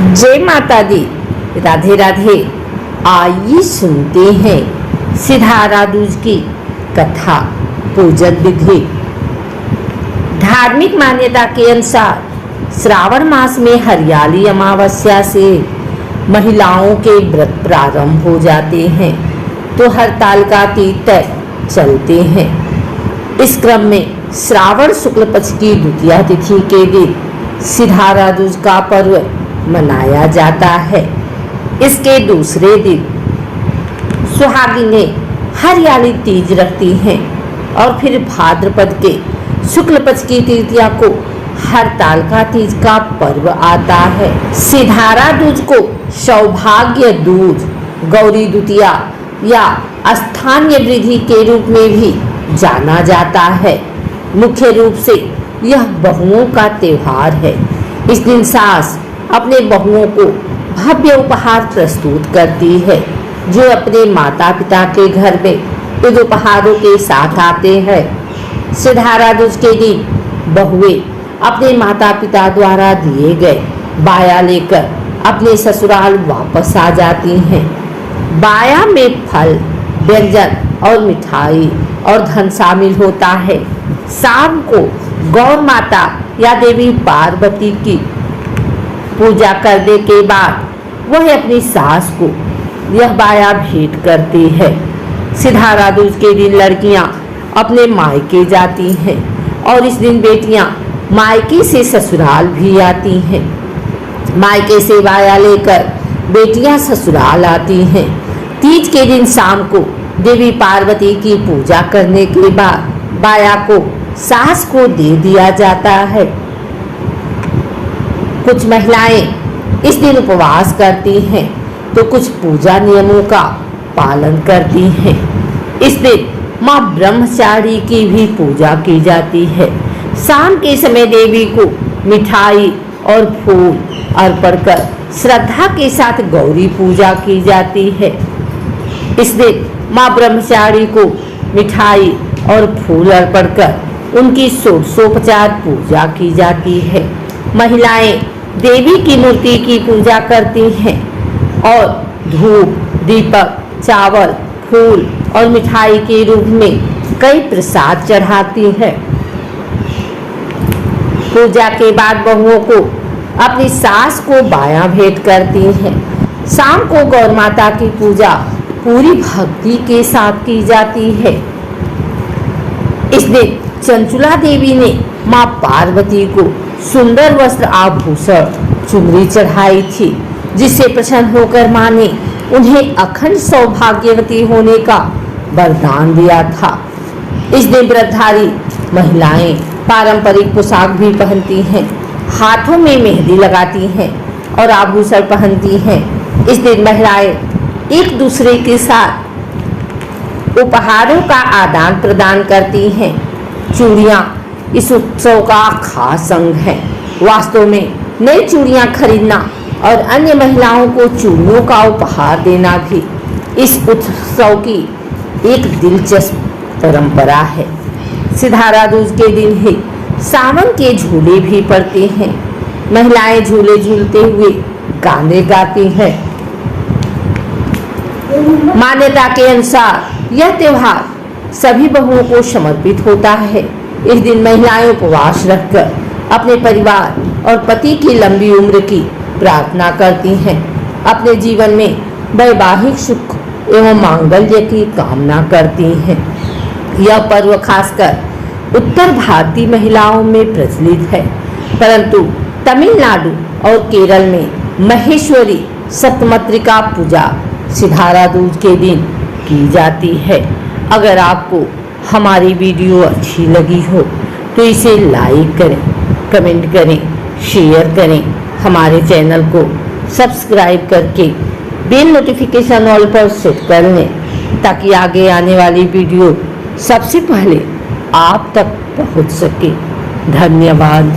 जय माता दी, राधे राधे। आइए सुनते हैं सिधारा दूज की कथा पूजन विधि। धार्मिक मान्यता के अनुसार श्रावण मास में हरियाली अमावस्या से महिलाओं के व्रत प्रारंभ हो जाते हैं तो हरतालिका तीज तक चलते हैं। इस क्रम में श्रावण शुक्ल पक्ष की द्वितीया तिथि के दिन सिधारा दूज का पर्व मनाया जाता है। इसके दूसरे दिन सुहागिनें हरियाली तीज रखती हैं और फिर भाद्रपद के शुक्ल पक्ष की तृतीया को हरतालिका तीज का पर्व आता है। सिधारा दूज को सौभाग्य दूज, गौरी द्वितीया या स्थानीय वृद्धि के रूप में भी जाना जाता है। मुख्य रूप से यह बहुओं का त्योहार है। इस दिन सास अपने बहुओं को भव्य उपहार प्रस्तुत करती है जो अपने माता पिता के घर में इन उपहारों के साथ आते हैं। सिधारा दूज के दिन बहुएं अपने माता पिता द्वारा दिए गए बाया लेकर अपने ससुराल वापस आ जाती हैं। बाया में फल, व्यंजन और मिठाई और धन शामिल होता है। शाम को गौ माता या देवी पार्वती की पूजा करने के बाद वह अपनी सास को यह बाया भेंट करती है। सिधारा दूज के दिन लड़कियां अपने मायके जाती हैं और इस दिन बेटियां मायके से ससुराल भी आती हैं। मायके से बाया लेकर बेटियां ससुराल आती हैं। तीज के दिन शाम को देवी पार्वती की पूजा करने के बाद बाया को सास को दे दिया जाता है। कुछ महिलाएं इस दिन उपवास करती हैं तो कुछ पूजा नियमों का पालन करती हैं। इस दिन मां ब्रह्मचारी की भी पूजा की जाती है। शाम के समय देवी को मिठाई और फूल अर्पण कर श्रद्धा के साथ गौरी पूजा की जाती है। इस दिन मां ब्रह्मचारी को मिठाई और फूल अर्पण कर उनकी षोडशोपचार पूजा की जाती है। महिलाएं देवी की मूर्ति की पूजा करती हैं और धूप, दीपक, चावल, फूल और मिठाई के रूप में कई प्रसाद चढ़ाती हैं। पूजा के बाद बहुओं को अपनी सास को बाया भेंट करती हैं। शाम को गौ माता की पूजा पूरी भक्ति के साथ की जाती है। इस दिन चंचुला देवी ने मां पार्वती को सुंदर वस्त्र, आभूषण, चुनरी चढ़ाई थी जिससे प्रसन्न होकर मां ने उन्हें अखंड सौभाग्यवती होने का वरदान दिया था। इस दिन व्रतधारी महिलाएं पारंपरिक पोशाक भी पहनती हैं, हाथों में मेहंदी लगाती हैं और आभूषण पहनती हैं। इस दिन महिलाएं एक दूसरे के साथ उपहारों का आदान प्रदान करती हैं। चूड़ियाँ इस उत्सव का खास अंग है। वास्तव में नई चूड़ियाँ खरीदना और अन्य महिलाओं को चूड़ियों का उपहार देना भी इस उत्सव की एक दिलचस्प परंपरा है। सिधारा दूज के दिन ही सावन के झूले भी पड़ते हैं। महिलाएं झूले झूलते हुए गाने गाती हैं। मान्यता के अनुसार यह त्योहार सभी बहुओं को समर्पित होता है। इस दिन महिलाएं उपवास रखकर अपने परिवार और पति की लंबी उम्र की प्रार्थना करती हैं। अपने जीवन में वैवाहिक सुख एवं मांगल्य की कामना करती हैं। यह पर्व खासकर उत्तर भारतीय महिलाओं में प्रचलित है, परंतु तमिलनाडु और केरल में महेश्वरी सप्तमातृका पूजा सिधारा दूज के दिन की जाती है। अगर आपको हमारी वीडियो अच्छी लगी हो तो इसे लाइक करें, कमेंट करें, शेयर करें। हमारे चैनल को सब्सक्राइब करके बेल नोटिफिकेशन ऑल पर सेट कर लें ताकि आगे आने वाली वीडियो सबसे पहले आप तक पहुंच सके। धन्यवाद।